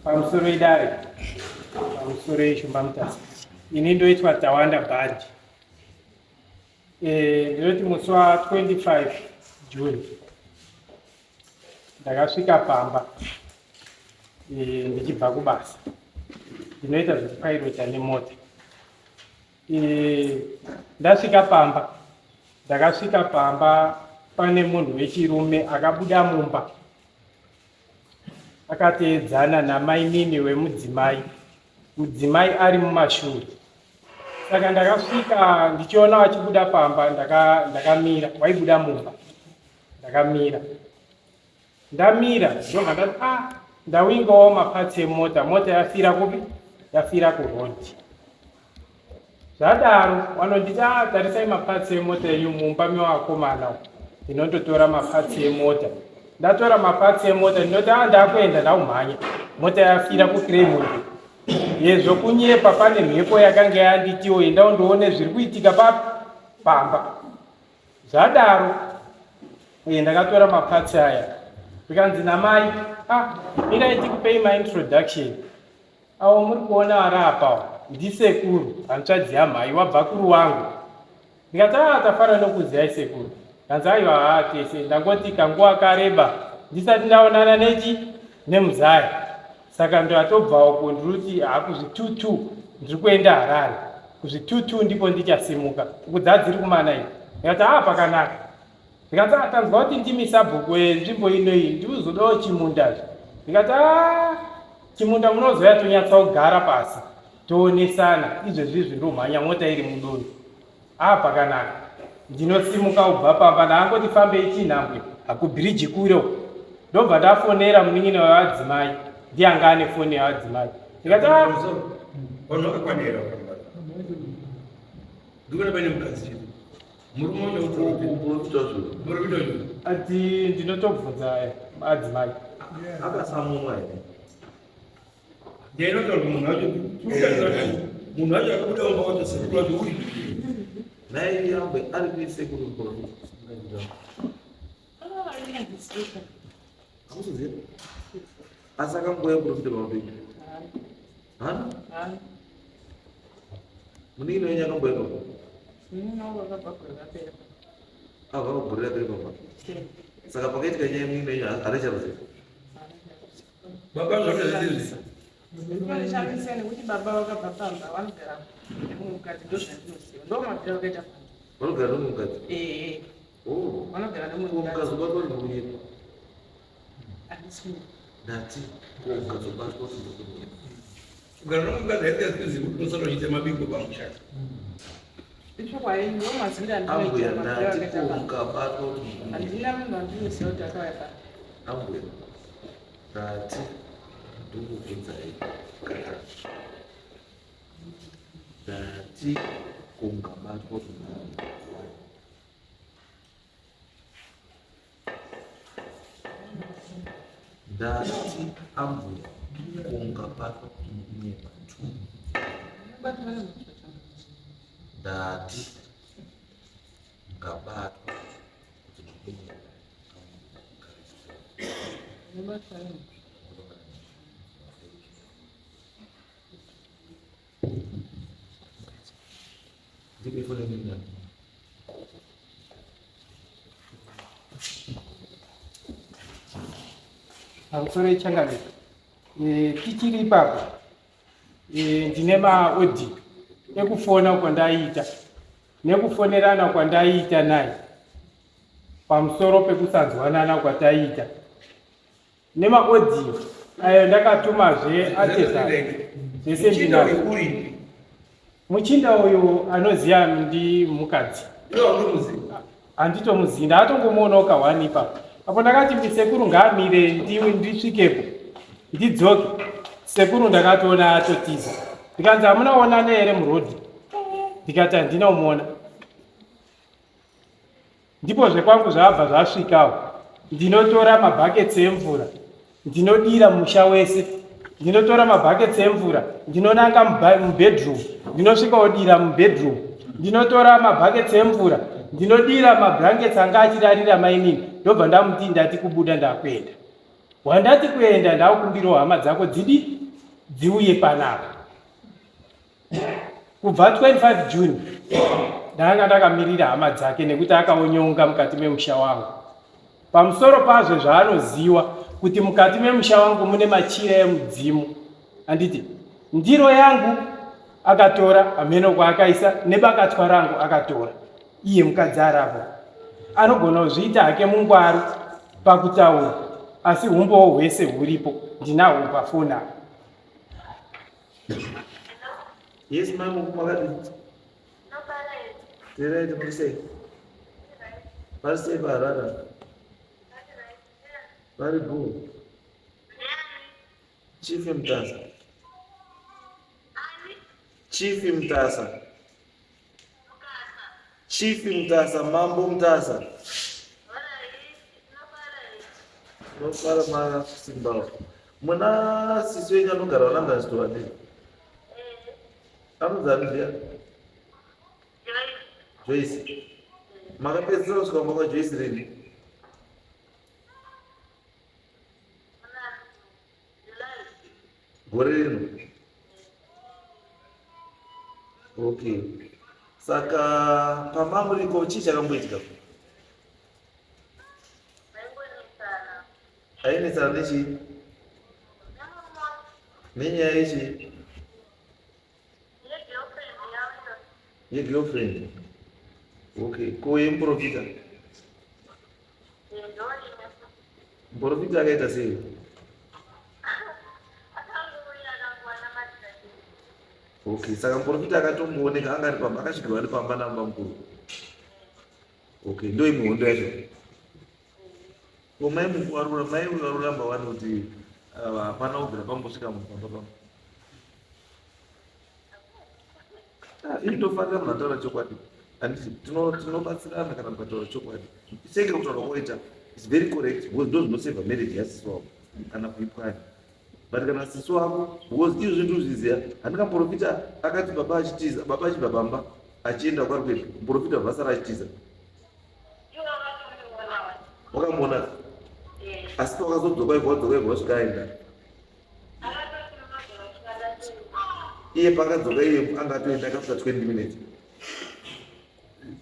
pamusoro idare pamusoro yeshumba mutasi ini ndoitwa Tawanda Bandi. Ndinoti musi wa 25 June ndakasvika Pamba ndichibva kubasa. Ndinoita zvekupirota nemota. Ndakasvika Pamba pane munhu wechirume akabuda mumba akateedzana namainini wemudzimai, mudzimai ari mumashure. Saka ndakasvika ndichiona wachibuda Pamba, ndakamira. Waibuda mumba, ndakamira ndobva ndati ndawingawo mapatsi emota. Mota yafira kupi? Yafira kurodhi. Zvadaro vanonditi tarisai mapatsi emota yenyu mumba mevakomana. Ndinondotora mapatsi emota. Ndatora mapatsi emota ndinoti ndakuenda ndaumhanya. Mota yafira kuCraymont. Yezvo kunyepa pane mhepo yakanga yanditiwo enda undoone zviri kuitika Pamba. Zvadaro ndakatora mapatsi aya. Zvikanzi namai, mirai tikupei maintroduction. Avo muri kuona ari apa ndisekuru, hanzvadzi yamhai, wabva kuru wangu. Ndikati tafara nokuziyai sekuru. Kanzi aiwa tese, ndangoti kanguva kareba ndisati ndaonana nemuzaya. Saka ndatobva uko ndirikuti kuzvitutu ndiri kuenda Harare. Kuzvitutu ndipo ndichasimuka. Kudzadziri kumana iyi. Ndikati pakanaka. Ndikati tanzwa kuti ndimi sabhuku wenzvimbo inoyi ndiuzodawo chimundazve. Ndikati chimunda munozoya tonyatsa kugara pasi toonesana izvezvi zvindomhanya mota iri mudondo. Pakanaka. Ndinosimuka kubva Pamba ndaangoti fambei chinhambwe hakubhiriji kure. Ndobva ndafonera munin'ina wevadzimai ndianga ane foni yevadzimai. Ndikati ati ndinotobvunza adzimai. Saka pakaitika nyaya imwe ino haricharuziva. Baba zvozvazvizvi. Ndinorishandisa nekuti baba vakabva Pamba vanogara nemukadzi ndozvandinoziva. Ndomabvira vakaita Pamba. Vanogara nomukadzi? Vanogara nomukadzi. Ukazobatwa ndokunyika? Handisini. Ndati ukazobatwa ndokunyika. Kugara nomukadzi haitazvizivi kuti unosara uchiita mabiko pamushaka. Nditsvokwaini ndomazinda ambuya ndati ukabatwa ndokunyika. handina munhu wandinoziva kuti akauya Pamba. Ambuya ndati ndokubvunzai kaka. Ndati ungabatwa ndokunyika. Ndati ambuya ungabatwa ndokunyika. Ndati ungabatwa ndokunyika. Ndipe fone mina. Pamusoro yechangamiro. Tichiri ipapo ndine maodhi ekufona kwandaita nekufonerana kwandaita naye pamusoro pekusanzwanana kwataita nemaodhi ayo ndakatumazve atezana zvese ndinazvo. Muchinda uyu anoziva ndi mukadzi. Handitomuzivi, ndatongomuonawo kahwani ipapo. Apo ndakati ndisekuru ngaamire ndisvikepo ndidzoke. Sekuru ndakatoona atotiza. Ndikanzi hamunaonana here murodhi? Ndikati handina kumuona. Ndipo zvekwangu zvabva zvasvikawo. Ndinotora mabhaketsi emvura ndinodira musha wese. Ndinotora mabhaketsi emvura ndinonanga mubedroom. Ndinosvika odira mubedroom. Ndinotora mabhaketsi emvura ndinodira mablankets anga achirarira mainini ndobva ndamuti ndati kubuda ndakuenda. Wandati kuenda ndakumbirawo hama dzako dziuye panapa. Kubva 25 June ndanga ndakamirira hama dzake nekuti akaonyonga mukati memusha wangu. Pamusoro pazvo zvaanoziva kuti mukati memusha wangu mune machira emudzimu. Anditi ndiro yangu akatora, amenoko akaisa, nebakatwa rangu akatora. Iye mukadzi arapo anogona kuzviita hake mungwaru pakutaura, asi umbowo hwese huripo ndinahwo pafoni apa. Yes, ma'am. What did you say? What's the barada? Very good. Chief Mtasa. Chief Mtasa. Chief Mtasa. Mambo Mtasa. No para mara Simba. Muna siswenya no garalanda story. Amuzandia. Joyce. Makapedza kusvika kwa Joyce Rendi. Gore rino. Okay. Saka pamamuriko chii chakamboitika? Ainesana nechi? Nenyaya yechi? Ye girlfriend. Okay. Koye mprofita. Mprofita akaita sei? Okay. Saka mprofita akatombooneka anga ari pamba, akasvikirwa ari pamba namba mukuru. Okay. Ndo imwe hondo yacho. Mai varuramba vani kuti hapana kubvira pambosvika munhu pamba pamba. Inofanira munhu ataura chokwadi. Handiti tinobatsirana kana mukataura chokwadi. Senge kutaura kwaita is very correct because ndo zvinosevha marriage yasisi wako kana kuipwanya. But kana sisi wako because izvo zvinhu zviziya handikamprofita akati baba achitiza, baba achibva pamba achienda kwari kwedu, muprofita vhasara achitiza. Wakamuona? Asi pakazodzoka ibva wasvika aenda. Iye pakadzoka iye anga atoenda akafika 20 minutes.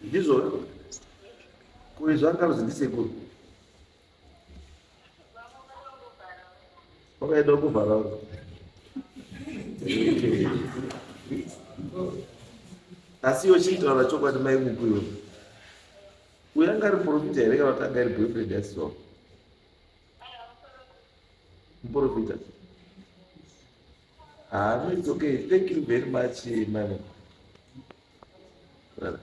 Ndizvo kuizvo angarozvindisekuru. Wakaenda kuvhara. Asi iwo chitaura chokwadi mai mukuyo. Uyo anga ari muprofita here kana kuti anga ari boyfriend yasisi wako? Muprofita. No, it's okay. Thank you very much, ma'am. Right.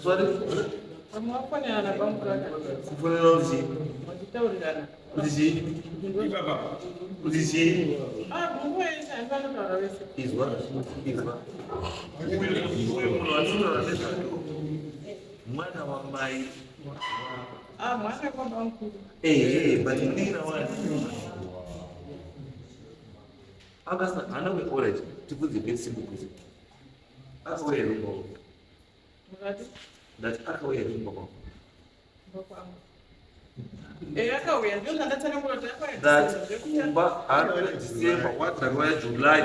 Sorry? Mwana wa mai. Mwana kwa banku. But ndina wani. Agasa anawe orange. Tipuzi very simple question. Akauya rumbo. That akauya rumbo. That kumba anaweza December what takauya July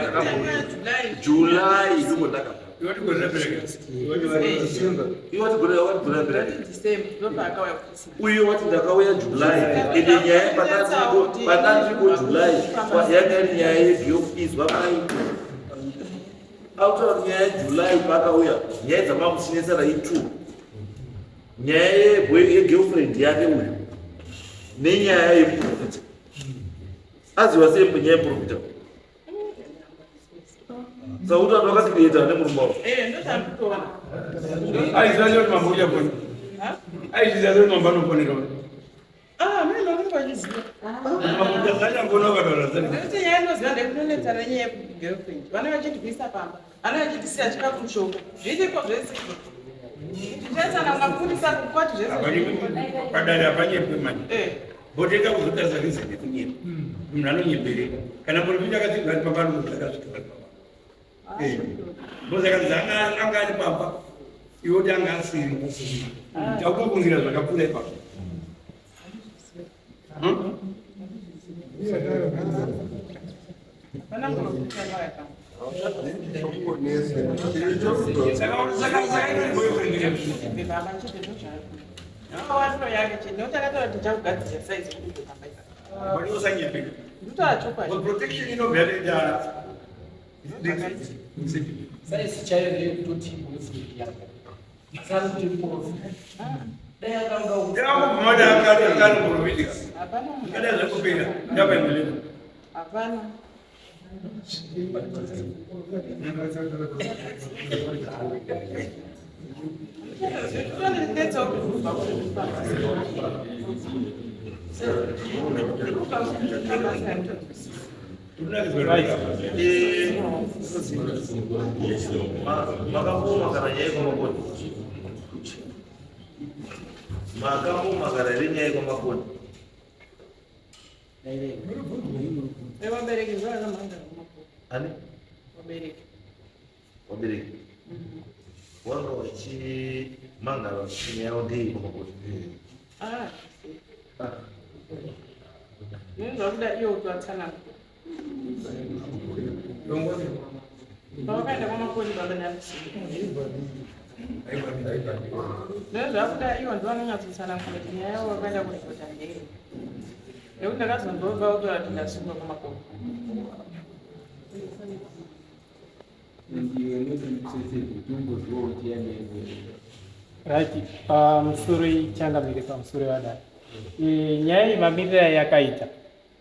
July rumbo ndaka. Iwati gore bereka. Iwati gore bereka. December ndo akauya Christmas. Uyo wati ndakauya July. Ende nyaya patatu ko July. Kwa yanga nyaya yezvizwa mai. Out of nyaya July pakauya nyaya dzamamuchinesa rai2 nyaya yegirlfriend yake uyu nenyaya yeprofita aziva sei nyaya yeprofita sauti anhu akati kuita nemurume wavo ndotanditoona Aiziva kuti mambo uchapona. Aiziva kuti mambo anoponera. Mimi ndo vachiziva. Akachambonokataura zani. Nekuti nyaya inoziva ndekunonetsa nenyaya yekugirlfriend. Vana vachitibvisa pamba. Vana vachitisiya chikafu mushongo. Zvichiko zvese. Tichaisana mafundisa kukwati zvese. Padare apanyepe manje. Boteka kuzotarisa rizini kunyepa. Munhu anonyepereka. Kana profita akadzigwa ati pamba anozotakasvika pamba. Bozakazi anga ari pamba. Iwo kuti anga asiri. Taukakunzira zvakapfuura ipapo. Protection inobva Size chayo ndeyekutoti mufundi yanga. Asana kuti muprofi. Dai akanga Mmoja akari kuruvidika. Kada zakupenda. Ndaba endelea. Hapana. Makamu magararinya yako makoni. Wabereki ndio wanamanga makoni. Ani? Wabereki. Wanga wachi manga chini yao ndii makoni. Ndio labda hiyo utaachana. Bawakaenda kwa makoni baba na Ndio labda hiyo ndio wananyatsa kwa timu yao wakaenda kulipota ngeni. Leo ndakazondova ukura tindasunga kwa makoni. Right. Pamusoro changamire pamusoro wadai. Nyaya mamirira yakaita.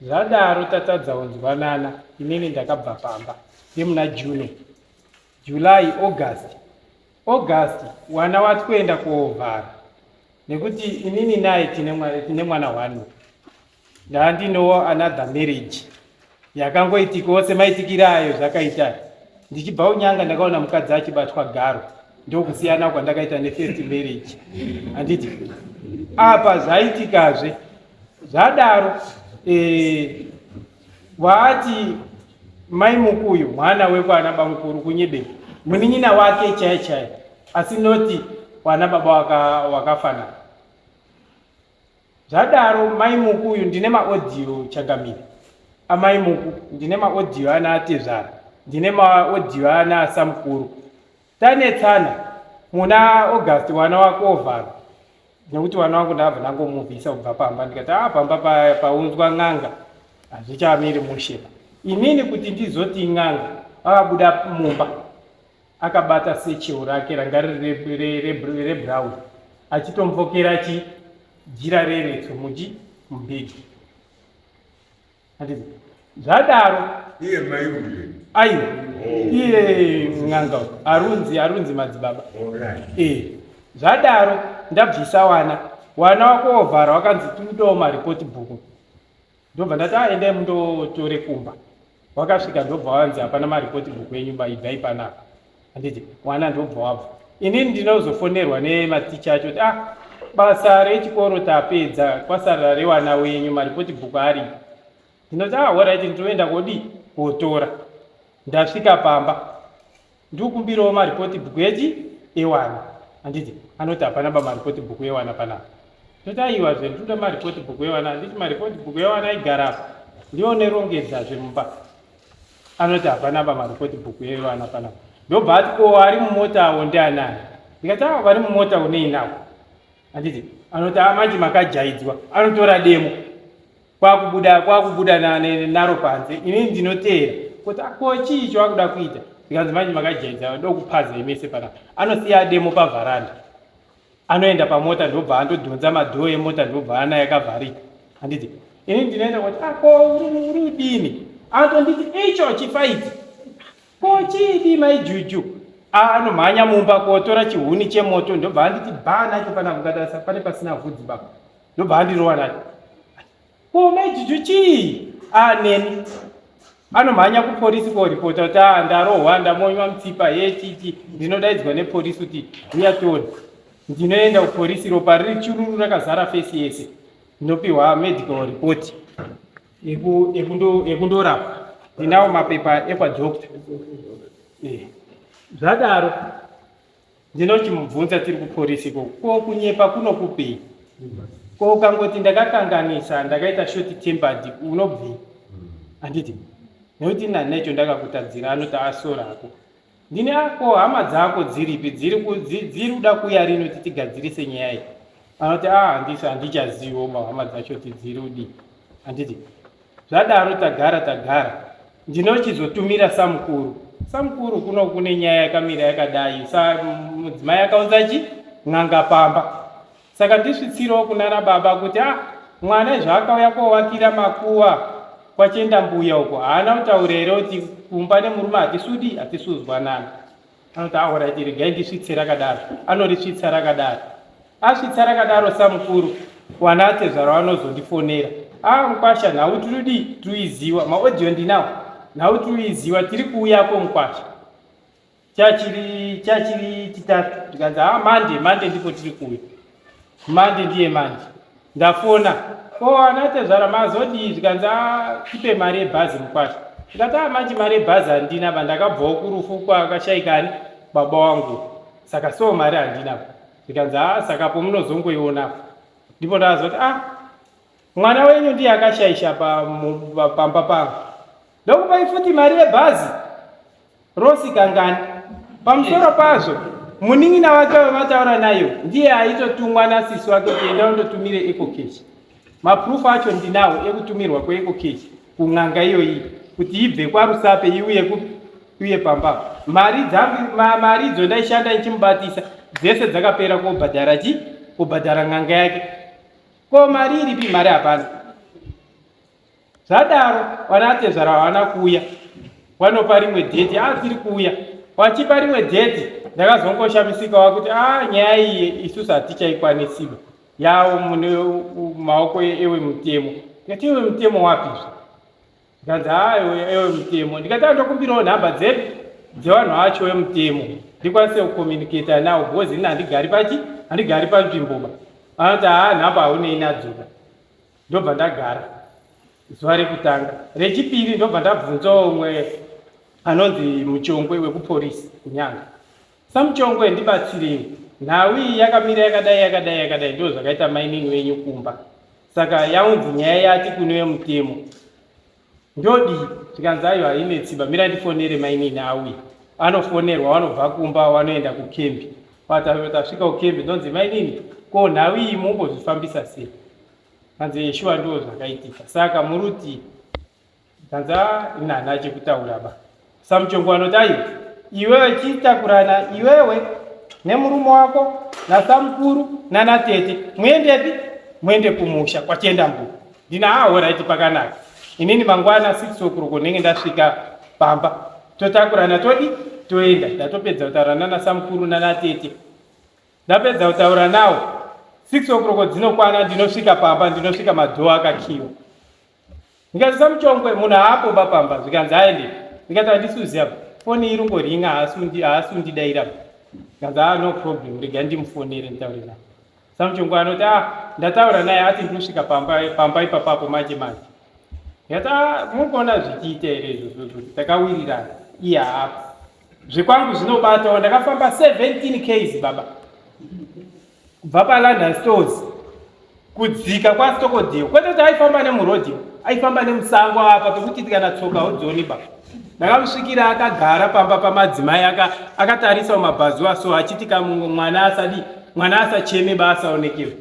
Zvadaro tatadza kunzwanana. Inini ndakabva pamba. Ndimuna June. July, August. Wana wati kuenda kuovhara. Nekuti inini naye tine mwana wano. Ndandinowo another marriage. Yakangoitikawo semaitikira ayo zvakaita. Ndichibva unyanga ndakaona mukadzi achibatwa garo. Ndokusiyana kwandakaita nefirst marriage. Handiti apa zvaitikazve zvadaro waati mai mukuyu mwana wekwana baba mukuru kunyebe munin'ina wake chaichai asi noti wana baba wakafanana. Zvadaro mai mukuyu ndine maaudio Changamire amai muku ndine maaudio ana Atezvara ndine maaudio ana Samukuru. Tanetsana muna August wana wako ovhara nekuti wana wangu ndabva ndangomubvisa kubva pamba ndikati pamba paunzwa n'anga hazvichamiri mushe. Inini kuti ndizoti n'anga akabuda mumba akabata sechero rake ranga riri rebrown achitomvokera chijira reretso mubhegi. Handiti zvadaro iye mai uye. Aiwa iye n'anga arunzi madzibaba. Zvadaro ndabvisa wana wako ovhara wakanzi tutowo maripoti bhuku. Ndobva ndati endai mundotore kumba. Wakasvika ndobva wanzi hapana maripoti bhuku enyumba ibvai panapa. Handiti wana ndobva wabva. Inini ndinozofonerwa nematicha acho kuti basa rechikoro tapedza kwasarira rewana wenyu maripoti bhuku ari. Ndinoti alright ndinoenda kodi kotora. Ndasvika pamba ndikumbirawo maripoti bhuku ewana. Handiti anoti hapana maripoti bhuku ewana panapa. Ndoti aiwa ndoda maripoti bhuku ewana. Handiti maripoti bhuku ewana igara apa ndionerongedzazve mumba. Anoti hapana maripoti bhuku ewana panapa. Ndobva ati ko ari mumota awo ndianani. Ndikati vari mumota unei nawo. Handiti anoti manje makajaidzwa anotora demo kwakubuda naro panze. Inini ndinoteera kuti ko chii chawakuda kuita. Ndikanzi manje makajaidza ndokupaza imese panapa. Anosiya demo pavharanda. Anoenda pamota ndobva andodhonza madhoo emota ndobva ana yakavharika. Handiti inini ndinoenda kuti ko urudini. Andonditi icho chifaiti. Ko chidi maijuju. Anomhanya mumba kotora chihuni chemoto ndobva anditi bha nacho pana kukatasa pane pasina vhudzi baba. Ndobva andirowa nacho. mejuju chii neni anomhanya kupolisi koripota kuti ndarohwa ndamonywa mutsipa yechichi ndinodaidzwa nepolisi kuti riyatoni ndinoenda kupolisi ropa riri chururu rakazara fesi yese ndinopiwa medical report ekundorapwa ndinawo mapepa ekwadokta zvadaro ndinochimubvunza tiri kupolisi ko kunyepa kunokupei ko ukangoti ndakakanganisa ndakaita shoti tembadi unobvei handiti nekuti nacho ndakakutadzira anoti asorako ndini ako hama dzako dziripi dziri kuda kuya rino kuti tigadzirise nyaya iyi anoti handichazivo mahama dzacho kuti dziri kudii handiti zvadaro tagara ndinochizotumira samukuru kuno kune nyaya yakamira yakadai mudzimai akaunza chi n'anga pamba saka ndisvitsirawo kunana baba kuti mwana zvaakauya kovakira makuwa kwachienda mbuya uko haana kutaura here kuti kumba nemurume hatisuzwanana anoti ahorati regai ndisvitse rakadaro anorisvitsa rakadaro asvitsa rakadaro samukuru wana atezvara vanozondifonera mukwasha nhau tirudi tuiziwa maaudio ndinawo nhau tuiziwa tiri kuuyako mukwasha chachiri chitatu tikanzi mande ndipo tiri kuuya mande ndiye mande ndafona anatezvara mazodii zvikanzi tipe mari yebhazi mukwasha tikati manje mari yebhazi handina vandakabvawo kurufu kwakashayikani baba wangu saka so mari handinapo zvikanzi saka pomunozongoionapo ndipo ndazoti mwana wenyu ndiye akashayisha pamba pangu ndokupai futi mari yebhazi rosikangani pamusoro pazvo munin'ina wake wamataura nayo ndiye aitotumwa nasisi wake kuti enda undotumire ecocash mapurufu acho ndinawo ekutumirwa kweecocash kun'anga iyoyi kuti ibve kwarusape iuye pamba mari idzo ndaishanda ichimubatisa dzese dzakapera kubhadhara n'anga yake ko mari iripi mari hapana zvadaro vanatezvara vana kuuya vanopa rimwe dheti tiri kuuya wachipa rimwe dheti ndakazongoshamisikawo kuti nyaya iyi isusu hatichaikwanisiba yavo mune maoko ewe mutemo ndikati ewe mutemo wapizva ndikanzi ewe mutemo ndikati ndokumbirawo nhamba dzedu dzevanhu vacho vemutemo ndikwanise kukomuniketa nawo bhozi ini handigari panzvimboba anoti nhamba haunei nadzoka ndobva ndagara zuva rekutanga rechipiri ndobva ndabvunzawo umwe anonzi muchongwe wekupolisi kunyanga samuchongwe ndibatsirei nhau iyi yakamira yakadai ndo zvakaita mainini wenyu kumba saka yaunzi nyaya yati kune vemutemo ndodii zvikanzi ayo haine tsiba mira ndifonere mainini auya anofonerwa vanobva kumba vanoenda kukembi tasvika kukembi ndonzi mainini ko nhau iyi mumbozvifambisa sei kanzi yeshuwa ndo zvakaitika saka muruti kanzi inhana chekutaura ba samuchongo anoti iwewe chiitakurana iwewe nemurume wako nasamukuru nanatete muendepi muende kumusha kwachienda mbuku ndina oraiti pakanaka inini mangwana 6 o'clock ndenge ndasvika pamba totakurana todi toenda ndatopedza kutaura nanasamukuru nanatete ndapedza kutaura nawo 6 o'clock dzinokwana ndinosvika pamba ndinosvika madhoo akakiwa ndikati samuchongwe munhu haapoba pamba zvikanzi aende ndikati handisuziva foni iri ngoringa haasundidayira kanzi no problem rega ndimufonere nditaure naye samuchongo anoti ndataura naye ati ndinosvika pamba ipapapo manje ndikati mukuona zvichiita here izvozvo takawirirana iye haapo zvekwangu zvinobatawo ndakafamba 17 km baba kubva palondon stores kudzika kwastockodale kwete kuti aifamba nemurodhi aifamba nemusango apa pekuti kana tsoka hodzoni baba ndakamusvikira akagara pamba pamadzimai akatarisawo mabhazi waso achiti mwana asacheme basa aonekewe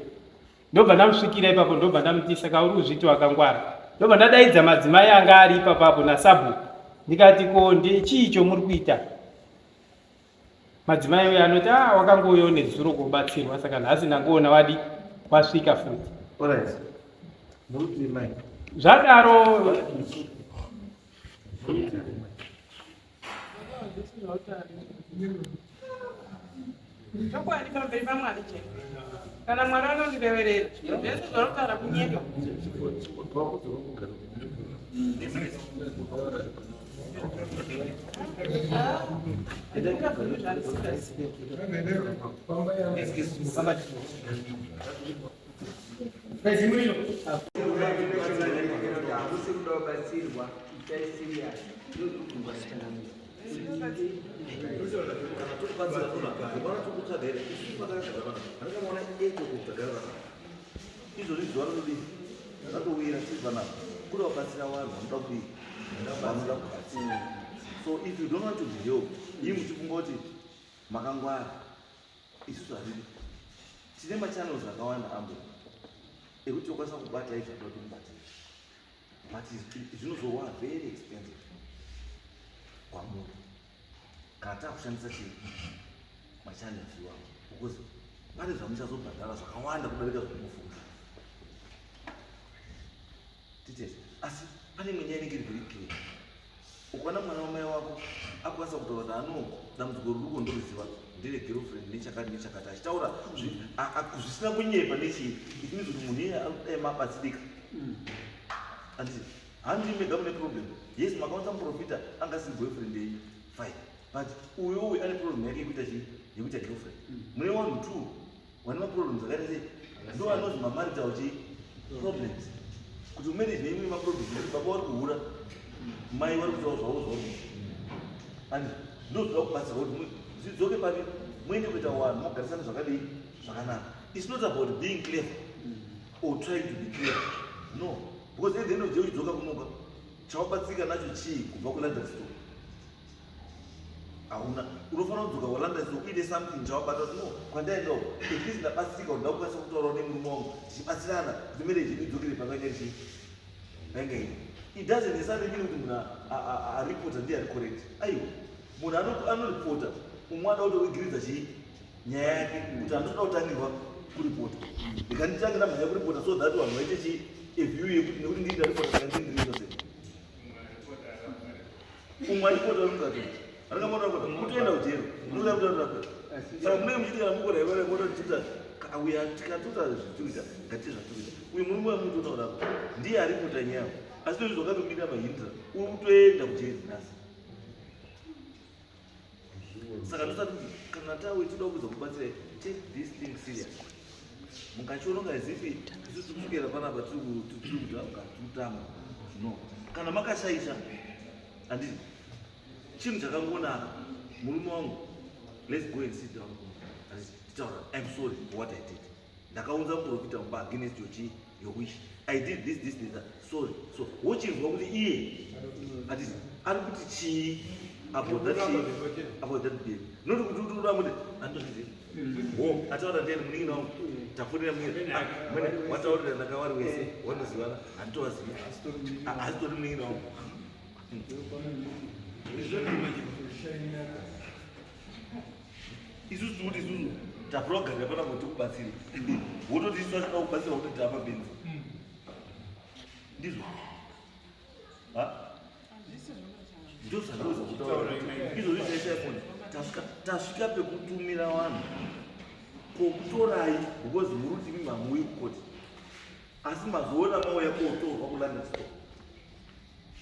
ndobva ndamusvikira ipapo ndobva ndamuti saka uri kuzviti wakangwara ndobva ndadaidza madzimai anga ari ipapapo nasabu ndikati ko chiicho muri kuita madzimai uyo anoti wakangouyawo nezuro kubatsirwa saka nhasi ndangoona wasvika futi zvadaro chokwadi pamberi pamwari chete kana mwari anondireverera zvese zvarokutaura kunyepa So if you don't want to be helped, you must go to Makangwa. It's so hard. Cinema channels are going to it would take us some bad life and not but it's not so very expensive. One more. Can't have sense of my channel because what is a miserable dollars? I want to make a move. Teachers, as I mean, any very clear. Ukwana mwanaume wako akuanza kutoka tano na mtuguru ndo ziwa ndile girlfriend nichakata chitaura akuzisina kunyepa nechi ikini zumunia mapasidika andi handi megamne problem yes makaunta profita anga si boyfriend yi fine but uyo ane problem yake yekuita girlfriend mune one two one problems akaite ndo anozi marital problems kuti manage nemi ma problems baba wari kuhura mai wari kutaura zvavo and ndozoda kubatsira kuti zvidzoke papi muende kuita vanhu mogarisana zvakadii zvakanaka. It's not about being clever or trying to be clever, no, because at the end of the day uchidzoka kunoka chawabatsika nacho chii kubva kulanda store hauna unofanira kudzoka walanda store uite something chawabata kuti no kwandaendawo at least ndabatsika kuti ndakukwanisa kutaurawo nemurume wangu tichibatsirana kuti marriage idzokere pakanyari chii paingaini. It doesn't necessarily mean kuti munhu aripota ndiye ari correct. Aiwa munhu anoripota umwe ada kutoigiriza chii nyaya yake kuti anotoda kutangirwa kuripota ikanditangira mhanya kuripota so that vanhu vaite chii eview yekuti nekuti ndiri ndaripota ndindiripota sei umwe aripota ungato aringamona kuti kutoenda kujero unoda kutaura saka munenge muchiita mukora yevara mototiita auya tikatota zvituita ngatiite zvatuita uyu murume wemuntu unoda ndiye aripota nyaya asi ndozvi zvakatomira mahindira uri kutoenda kujeri nhasi. Saka ndosati kana tawe toda kuza kubatsira take this thing serious. Mukachiona ngazipi isusu kusvikira panapa tiri kuti akatutama no kana makashaisha andi chinhu chakangonaka murume wangu let's go and sit down titaura I'm sorry for what I did ndakaunza muprofita mba against your wish I did this sorry so wochinzwa kuti iye ati ari kuti chii about that behavior not kuti utura kuti andozvizi wo ataura ndiye muningi nawo tafunira mwiri wataurira ndakavari wese wanozivana handitovaziva asitori muningi nawo isusu kuti isusu taprogarira pana kuti kubatsire wototi isu achida kubatsira kuti tamabenzi ndizvo ndozvandouza kutaura izvozvi zvaishaifoni tasvika pekutumira vanhu kokutorai because murutimi mamuyi kukoti asi mazoona mauya kotorwa kulanda store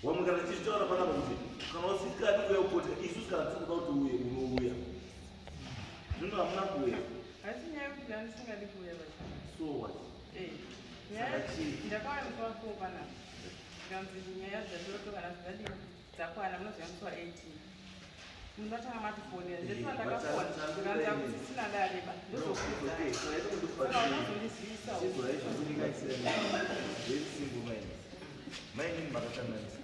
wamwe kana tichitaura panapa kuti kana usikadi kuuya kukoti isusu kana tikuda kuti uye unouya zvino hamuna kuuya asi nyaya yekuti handisingadi kuuya so what ndakawaniswako pana kanzi nyaya dzazviroto kana zvidadini dzakwana munozivamiswa 18 munhu vatanga matifoni ndesina ndakafona kanza kuti sina ndareba ndozokuudzaaka unozondizivisa maini makatanganisa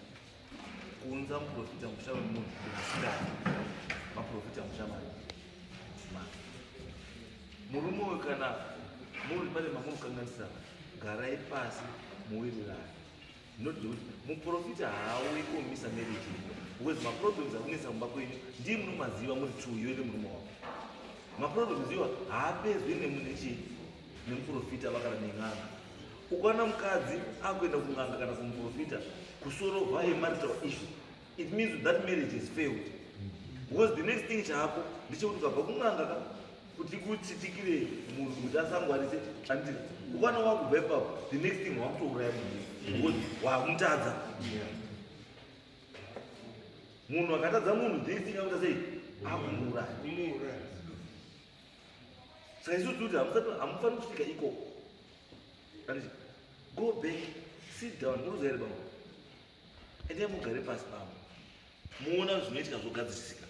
kuunza muprofita musha wemunhu unasikana maprofita musha mari murume uyu kana muri pane mamunokanganisana garai pasi muwirirani noti muprofita haaui kuomisa marriage because maproblems akunesa mumba kwenyu ndiye munomaziva muri true iwe nemurume wako maproblems iwa haapedzwi nemuprofita vakana neng'anga ukaona mukadzi akuenda kung'anga kana kumuprofita kusolva a marital issue it means that marriage is failed because the next thing chako ndechekuti ukabva kung'anga kuti kutsitikire munhu kuti asangwarise anditi ukwana wakubva ipapo the next thing wakutouraya munhu wamutadza munhu akatadza munhu the next thing akuita sei akumuuraya saka isusu kuti hamufaniri kusvika ikoko anditi go back sit down muruza here bamwe endai mugare pasi pamwe muona zvinoitika zvogadzirisika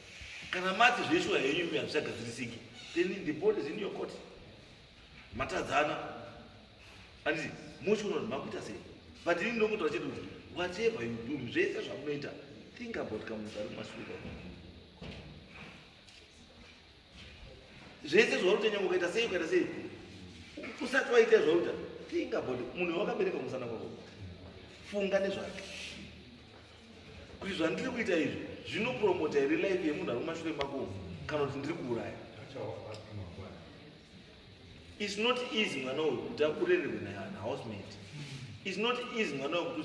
kana mati zveshuwa henyu hazvichagadzirisiki then the board is in your court matadzana anditi muchiona kuti makuita sei but ini ndongotara chete kuti whatever you do zvese zvamunoita think about kamunhu ari kumashure zvese zvaurutenya ukaita sei ukaita sei usati waita zvauta think about munhu wakabereka musana kwako funga nezvake kuti zvandiri kuita izvi zvinopromota here life yemunhu ari kumashure mako kana kuti ndiri kuuraya. It's not easy mwana uyu kuti akurererwe nahousemate. It's not easy mwana uyu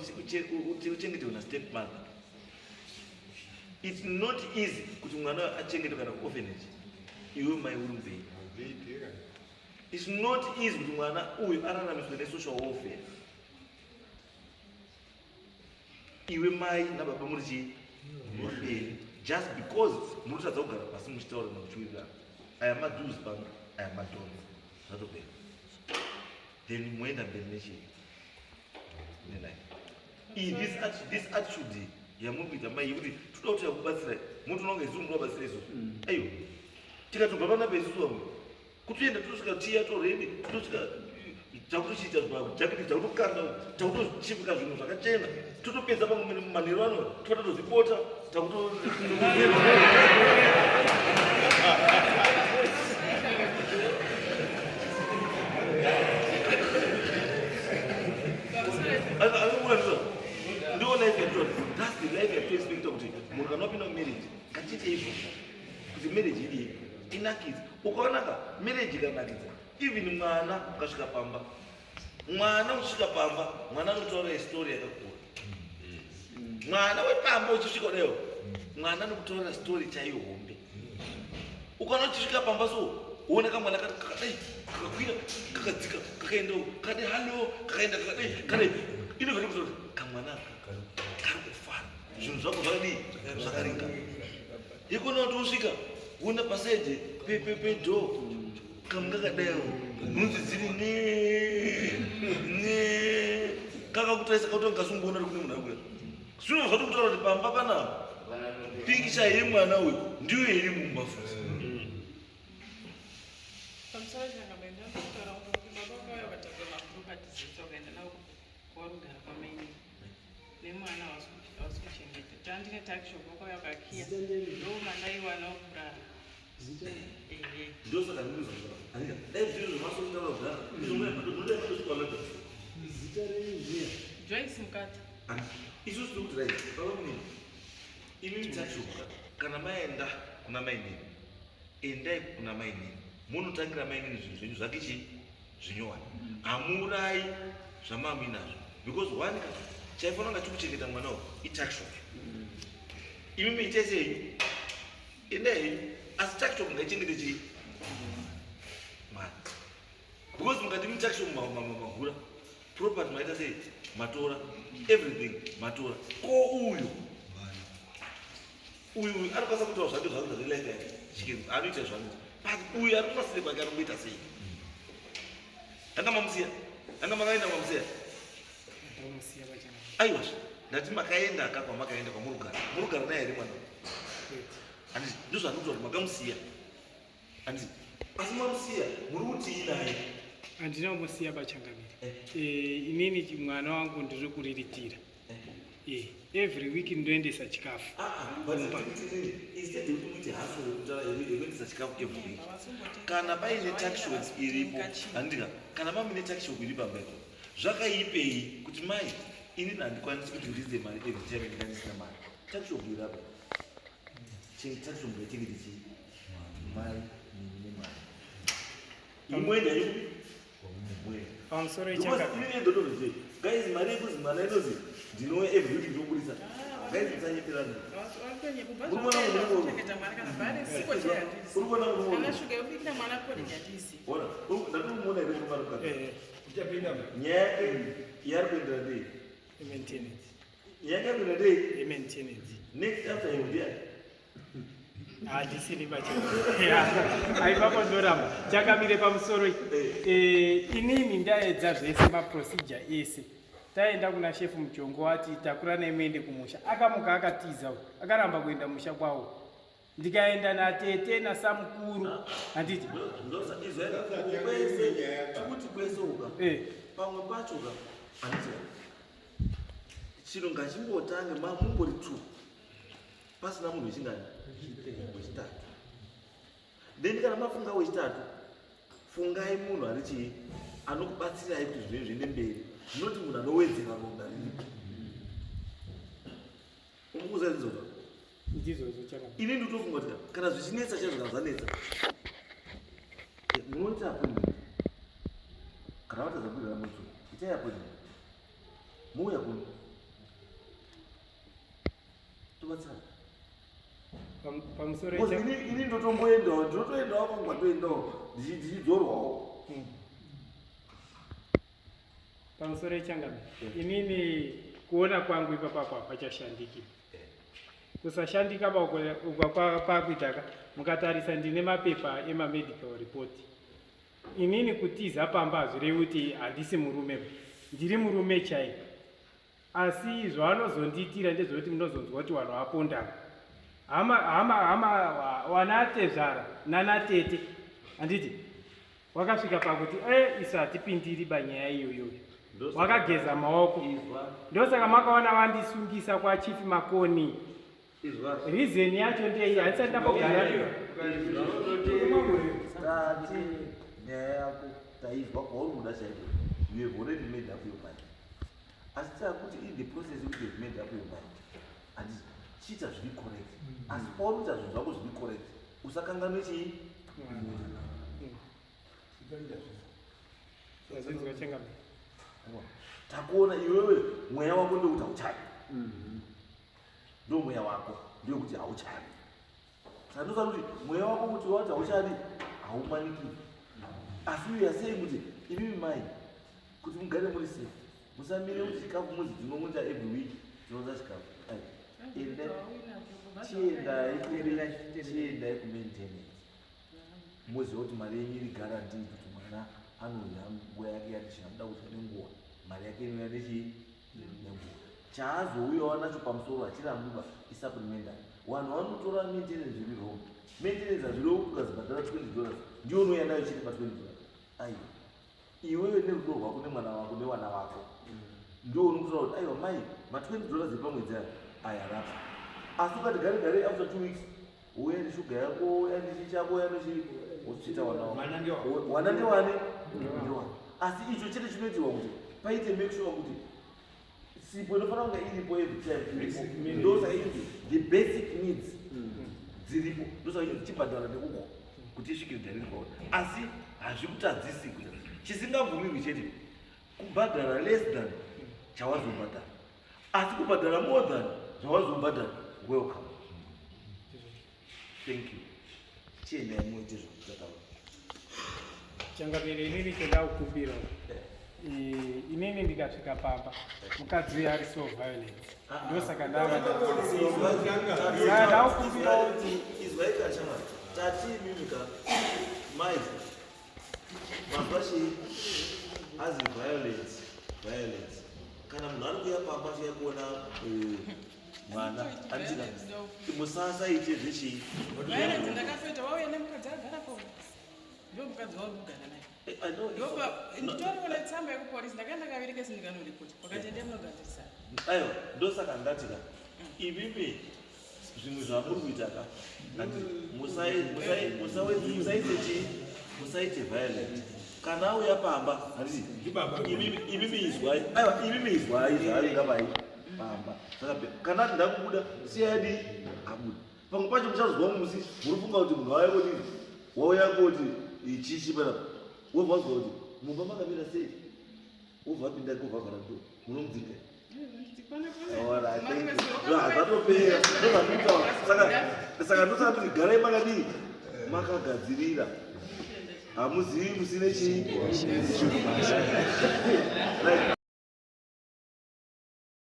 kuti uchengeterwe nastepmother. It's not easy kuti mwana uyu achengeterwe kana orphanage iwe mai uri mberi. It's not easy kuti mwana uyu araramiswe nesocial warfare iwe mai nababa muri chii mberi just because murikutadza kugara pasi muchitaura muchiwirirana aya madues pano aya madons zvatopera then moenda mberi nechii this attitude yamuri kuita mai yekuti toda kuti yakubatsirai muntu unonga isusu muri wabatsira isusu aiyo tikatobva panapa isusu vamwe kutienda totosvika tiya toredi totosvika takutochiita jaketi takutokanda takutochipika zvinhu zvakachena totopedza pamwe manheru ano totatozvipota takuto ndiwo life yato that's the life yato expecta kuti munhu kana wapinda mumarriage ngatiite izvo kuti marriage idii inakidza ukaonaka marriage ikanakidza even mwana ukasvika pamba mwana uchisvika pamba mwana anotaura histori yakakura mwana wepamba uchisvika kudayo mwana anokutaura stori chaiyo hombe ukaona uchisvika pamba so uone kamwana kakadai kakakwira kakadzika kakaenda kakadai halo kakaenda kakadai kadai inobva nekuti kamwana kari kufara zvinhu zvako zvakadii zvakaringa ikona kuti usvika una paseje pedho kamungakadayo nhunzi dziri ne kakakutaisa kautongasungoona ri kune munhu ari kuya zvino zvati kutaura kuti pamba panapa pikicha yemwana uyu ndiyo iri mumbafuzi nemwana wasikuchengeta tandine takishop wakauya ukakiya ndomandaiwana wokurara ndosaka dai zviro zvemasoitaura kudhara izvomunaoikwalaa Joyce mukati isusu tiri kuti rai baba munini imi mitsashuka kana maenda kuna mainini endai kuna mainini munotangira mainini zvinhu zvenyu zvake chii zvinyowani hamurai zvamamuinazvo because one chaifanira nga chikuchengeta mwana uyu itakshop imi miitai sei endai henyu asi takshop ngaichengete chii mwana because mukati mutakshop magura property maita sei matora everything matora ko uyu anokwanisa kutaura zvake zvakuita zvelife yake chikeni anoita zvanoita but uyu ari kumasire kwake anomboita sei anga mamusiya anga makaenda mamusiya aiwa ndati makaenda kakwa makaenda kwamurugara naye here mwana anditi ndozvandikuta kuti makamusiya anditi asi mamusiya muri kutii naye handina kumusiya Bachangamire. Inini mwana wangu ndiri kuriritira every week ndoendesa chikafu kana paine takshop iripo handika kana mamine takshop iri pambepo zvakaipei kuti mai ini handikwanisi kuti ndize mari every time ndikandisina mari takshop irapa takshop ngaitengete chii mai nemari imwenda yupi pamusoro guys mari yekuzi mwana inozi ndinouya every week ndinoburisa guys musanyepirana chengeta mwana kana bhari siko chehandisi urikuona kana shuga yekubikira mwana kodingi handisi ona ndatinomuona here kumaruka uchapinda nyaya yake yari kuendera ndei nyaya yake yari kuendera ndei next after him ndiani handisini aipapo ndoramba chakamire pamusoro inini ndaedza zvese maprocedure ese taenda kuna shefu muchongo ati takura nemuende kumusha akamuka akatiza akaramba kuenda musha kwawo ndikaenda natete nasamukuru handiti tikuti kwese uka pamwe pacho ka handiti chiro ngachimbotange mumbori 2 pasina munhu wechingani wechitatu then kana mafunga wechitatu fungai munhu ari chii anokubatsirai kuti zvinhu zviende mberi zvinoti munhu anowedzera ronda riripo umukuzaizova ndizvozo chaka ini nditofunga kuti kana zvichinetsa chazvakazanetsa munoita appointment kana vatazabudira mutu itai appointment muuya kuno tobatsira pamusoro ini ndotomboendawo ndinotoendawo pangwatoendawo ndichidzorwawo pamusoro echangami inini kuona kwangu ipapako hapachashandiki kusashandika uka pakuitaka mukatarisa ndine mapepa emamedical report inini kutiza pamba hazvirevi kuti handisi murume ndiri murume chai asi zvavanozondiitira ndezvekuti munozonzwa kuti vanhu vapondana wanatezvara nanatete handiti wakasvika pakuti isu hatipindiri banyaya iyoyoyo wakageza maoko ndosaka makaona vandisungisa kwachief makoni rizeni yacho ndei haisati ndambogara tati nyaya yako taizwa kwauri kuda chaiko you have already made up your mind asi takuti in the process yekuti you've made up your mind handi chiita zviri correct asi paunoita zvinhu zvako zviri correct usakanganwe chii takuona iwewe mweya wako ndekuti hauchadi ndo mweya wako ndekuti hauchadi saka ndosaa kuti mweya wako kuti wati hauchadi haumanikii asi uya sei kuti imimi mai kuti mugare muri safe musamire kuti chikafu muzi tinomuita every week tinoza chikafu chiendai kumaintenance muziva kuti mari yenyu iri guarantee kuti mwana anodya nguva yake yatisina muda kudya nenguva mari yake inouya nechii nenguva chaazouyawo nacho pamusoro achirambiba isuplementary vanhu vanotora maintenance zviri wrong maintenance hazvirevo kuti ukazibhadhara $20 ndiyo unouya nayo chiri pa $20 aiwa iwewe nerudo rwako nemwana wako nevana vako ndio unokutora kuti aiwa mai ma$20 epamwedzi aya rapa asi ukati gare gare after 2 weeks uya neshuga yako uya nechichako uya nechiita wana ndewani asi icho chete chinoitirwa kuti paite make sure kuti sipo inofanira kunge iripo every time ndosa iti the basic needs dziripo ndosa iti chibhadhara neuko kuti isvikire dharini kwaona asi hazvikutadzisi kuti chisingabvumirwi chete kubhadhara less than chawazobhadhara asi kubhadhara more than zvawazobhadhara welcome thank you chiendai muite zvakutaura changamire inini chendaukumbira inini ndikasvika pamba mukadzi uyo ari so violent ndosaka ndaukumbira kuti izwaikachama tati mimika mai mabvashi azi violence kana munhu ari kuya pamba chiya kuona mwana anditika musasaite zvechii ndakatoita wauya nemukadzi agara po ndo mukadzi wauri kugara naye nditoriona tsamba yekuporisi ndakaenda kavirike sindikanoripoti pakatende munogadzirisana aiwa ndosaka ndatika ivimi zvimwe zvamuri kuitaka musaite chii musaite violent kana auya pamba handiti ivimi izwai aiwa ivimi izwai zvaaringapai pamba kana ndakubuda siyadi abuda pamwe pacho muchazwa musi muri funga kuti munhu waivo nini wauya kuti chichi panapa wobva wazwa kuti mumba makamira sei wobva apinda kovhavhara ndo munomudzinga saka ndosati garai makadii makagadzirira hamuzivi musine chii